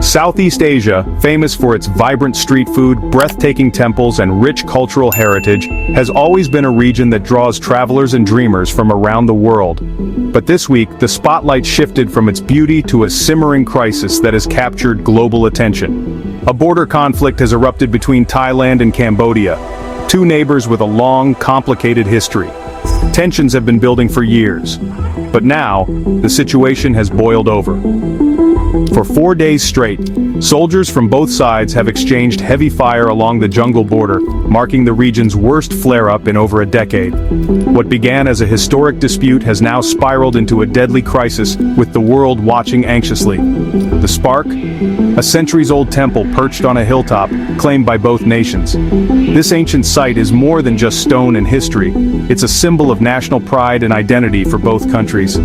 Southeast Asia, famous for its vibrant street food, breathtaking temples, and rich cultural heritage, has always been a region that draws travelers and dreamers from around the world. But this week, the spotlight shifted from its beauty to a simmering crisis that has captured global attention. A border conflict has erupted between Thailand and Cambodia, two neighbors with a long, complicated history. Tensions have been building for years, but now, the situation has boiled over. For 4 days straight, soldiers from both sides have exchanged heavy fire along the jungle border, marking the region's worst flare-up in over a decade. What began as a historic dispute has now spiraled into a deadly crisis, with the world watching anxiously. The spark? A centuries-old temple perched on a hilltop, claimed by both nations. This ancient site is more than just stone and history. It's a symbol of national pride and identity for both countries.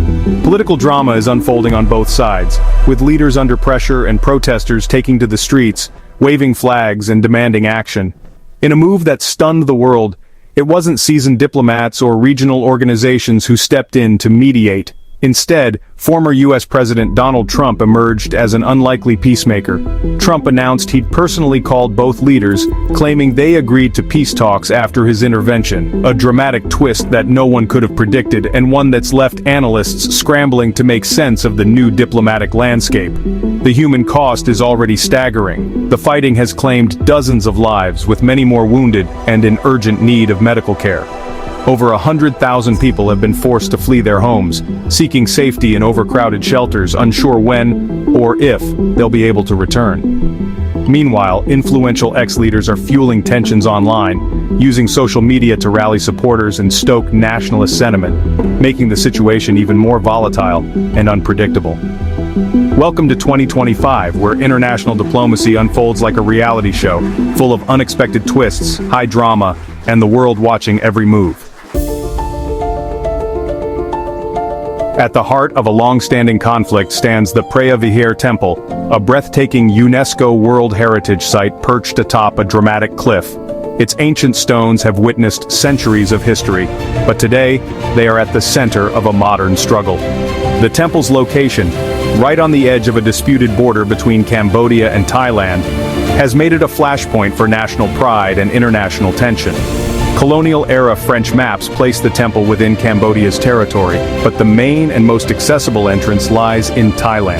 Political drama is unfolding on both sides, with leaders under pressure and protesters taking to the streets, waving flags and demanding action. In a move that stunned the world, it wasn't seasoned diplomats or regional organizations who stepped in to mediate. Instead, former U.S. President Donald Trump emerged as an unlikely peacemaker. Trump announced he'd personally called both leaders, claiming they agreed to peace talks after his intervention, a dramatic twist that no one could have predicted and one that's left analysts scrambling to make sense of the new diplomatic landscape. The human cost is already staggering. The fighting has claimed dozens of lives, with many more wounded and in urgent need of medical care. Over 100,000 people have been forced to flee their homes, seeking safety in overcrowded shelters, unsure when or if they'll be able to return. Meanwhile, influential ex-leaders are fueling tensions online, using social media to rally supporters and stoke nationalist sentiment, making the situation even more volatile and unpredictable. Welcome to 2025, where international diplomacy unfolds like a reality show, full of unexpected twists, high drama, and the world watching every move. At the heart of a long-standing conflict stands the Preah Vihear Temple, a breathtaking UNESCO World Heritage Site perched atop a dramatic cliff. Its ancient stones have witnessed centuries of history, but today, they are at the center of a modern struggle. The temple's location, right on the edge of a disputed border between Cambodia and Thailand, has made it a flashpoint for national pride and international tension. Colonial-era French maps place the temple within Cambodia's territory, but the main and most accessible entrance lies in Thailand.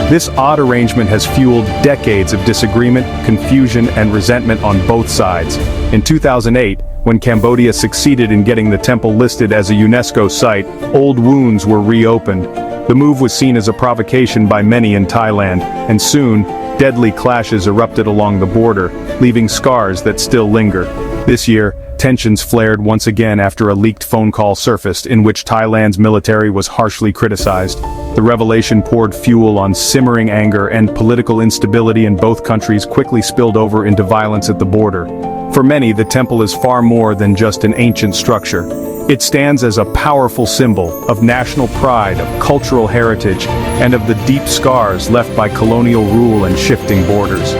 This odd arrangement has fueled decades of disagreement, confusion, and resentment on both sides. In 2008, when Cambodia succeeded in getting the temple listed as a UNESCO site, old wounds were reopened. The move was seen as a provocation by many in Thailand, and soon, deadly clashes erupted along the border, leaving scars that still linger. This year, tensions flared once again after a leaked phone call surfaced in which Thailand's military was harshly criticized. The revelation poured fuel on simmering anger, and political instability in both countries quickly spilled over into violence at the border. For many, the temple is far more than just an ancient structure. It stands as a powerful symbol of national pride, of cultural heritage, and of the deep scars left by colonial rule and shifting borders.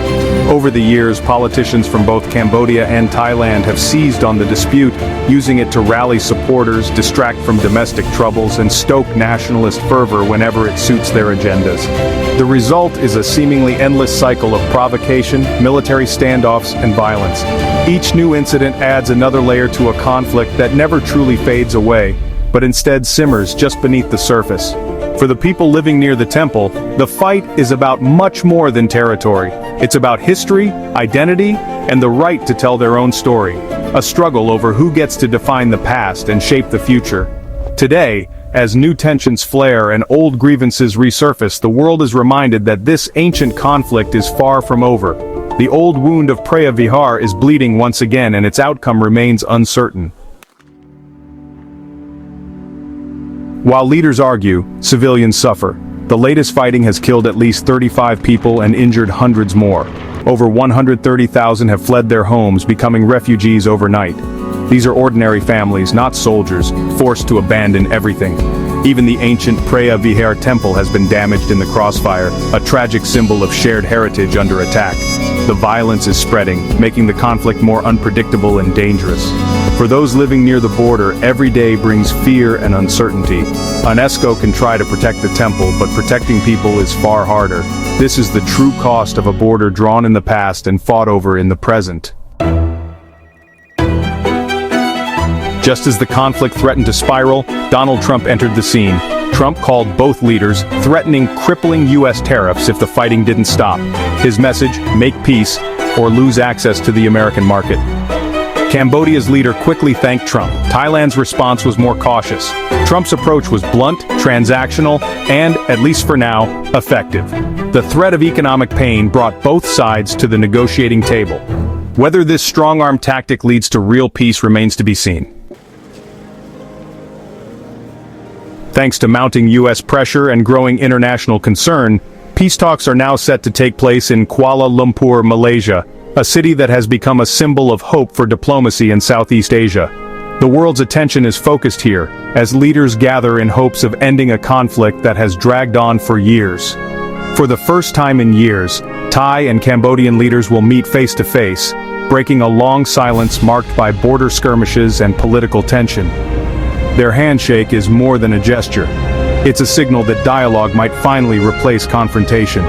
Over the years, politicians from both Cambodia and Thailand have seized on the dispute, using it to rally supporters, distract from domestic troubles, and stoke nationalist fervor whenever it suits their agendas. The result is a seemingly endless cycle of provocation, military standoffs, and violence. Each new incident adds another layer to a conflict that never truly fades away, but instead simmers just beneath the surface. For the people living near the temple, the fight is about much more than territory. It's about history, identity, and the right to tell their own story. A struggle over who gets to define the past and shape the future. Today, as new tensions flare and old grievances resurface, the world is reminded that this ancient conflict is far from over. The old wound of Preah Vihear is bleeding once again, and its outcome remains uncertain. While leaders argue, civilians suffer. The latest fighting has killed at least 35 people and injured hundreds more. Over 130,000 have fled their homes, becoming refugees overnight. These are ordinary families, not soldiers, forced to abandon everything. Even the ancient Preah Vihear temple has been damaged in the crossfire, a tragic symbol of shared heritage under attack. the violence is spreading, making the conflict more unpredictable and dangerous. For those living near the border, every day brings fear and uncertainty. UNESCO can try to protect the temple, but protecting people is far harder. This is the true cost of a border drawn in the past and fought over in the present. Just as the conflict threatened to spiral, Donald Trump entered the scene. Trump called both leaders, threatening crippling U.S. tariffs if the fighting didn't stop. His message, make peace, or lose access to the American market. Cambodia's leader quickly thanked Trump. Thailand's response was more cautious. Trump's approach was blunt, transactional, and, at least for now, effective. The threat of economic pain brought both sides to the negotiating table. Whether this strong-arm tactic leads to real peace remains to be seen. Thanks to mounting U.S. pressure and growing international concern, peace talks are now set to take place in Kuala Lumpur, Malaysia, a city that has become a symbol of hope for diplomacy in Southeast Asia. The world's attention is focused here, as leaders gather in hopes of ending a conflict that has dragged on for years. For the first time in years, Thai and Cambodian leaders will meet face-to-face, breaking a long silence marked by border skirmishes and political tension. Their handshake is more than a gesture. It's a signal that dialogue might finally replace confrontation.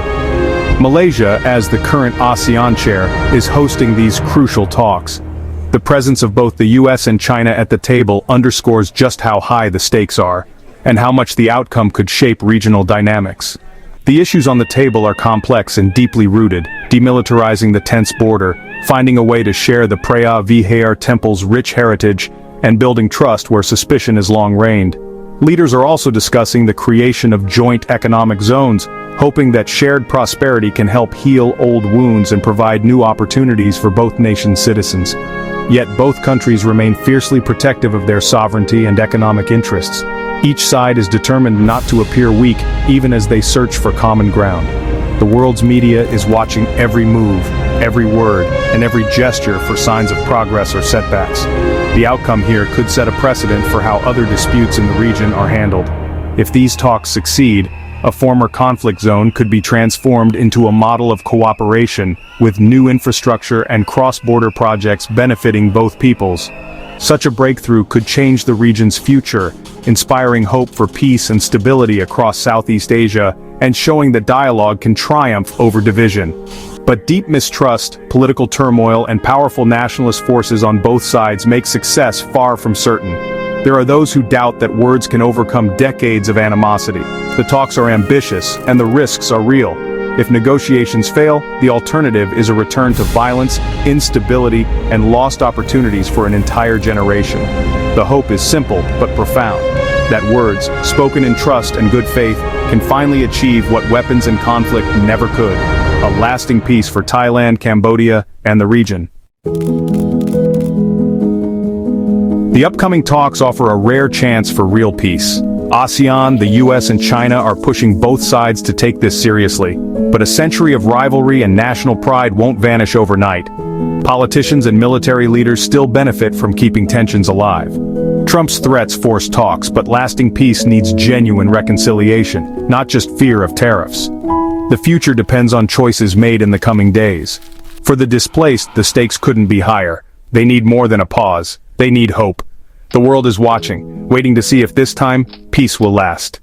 Malaysia, as the current ASEAN chair, is hosting these crucial talks. The presence of both the US and China at the table underscores just how high the stakes are, and how much the outcome could shape regional dynamics. The issues on the table are complex and deeply rooted, demilitarizing the tense border, finding a way to share the Preah Vihear temple's rich heritage, and building trust where suspicion has long reigned. Leaders are also discussing the creation of joint economic zones, hoping that shared prosperity can help heal old wounds and provide new opportunities for both nations' citizens. Yet both countries remain fiercely protective of their sovereignty and economic interests. Each side is determined not to appear weak, even as they search for common ground. The world's media is watching every move, every word, and every gesture for signs of progress or setbacks. The outcome here could set a precedent for how other disputes in the region are handled. If these talks succeed, a former conflict zone could be transformed into a model of cooperation, with new infrastructure and cross-border projects benefiting both peoples. Such a breakthrough could change the region's future, inspiring hope for peace and stability across Southeast Asia, and showing that dialogue can triumph over division. But deep mistrust, political turmoil, and powerful nationalist forces on both sides make success far from certain. There are those who doubt that words can overcome decades of animosity. The talks are ambitious, and the risks are real. If negotiations fail, the alternative is a return to violence, instability, and lost opportunities for an entire generation. The hope is simple but profound: that words, spoken in trust and good faith, can finally achieve what weapons and conflict never could: a lasting peace for Thailand, Cambodia, and the region. The upcoming talks offer a rare chance for real peace. ASEAN, the US, and China are pushing both sides to take this seriously. But a century of rivalry and national pride won't vanish overnight. Politicians and military leaders still benefit from keeping tensions alive. Trump's threats force talks, but lasting peace needs genuine reconciliation, not just fear of tariffs. The future depends on choices made in the coming days. For the displaced, the stakes couldn't be higher. They need more than a pause. They need hope. The world is watching, waiting to see if this time, peace will last.